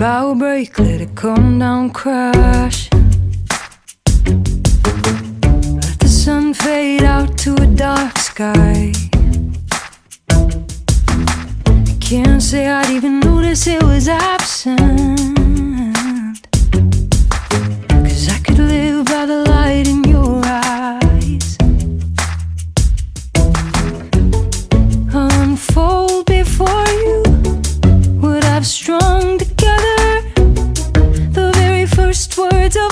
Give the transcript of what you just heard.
bow break, let it come down crash. Let the sun fade out to a dark sky. I can't say I'd even notice it was absent, 'cause I could live by the light in your eyes. Unfold before you what I've strung together, the very first words of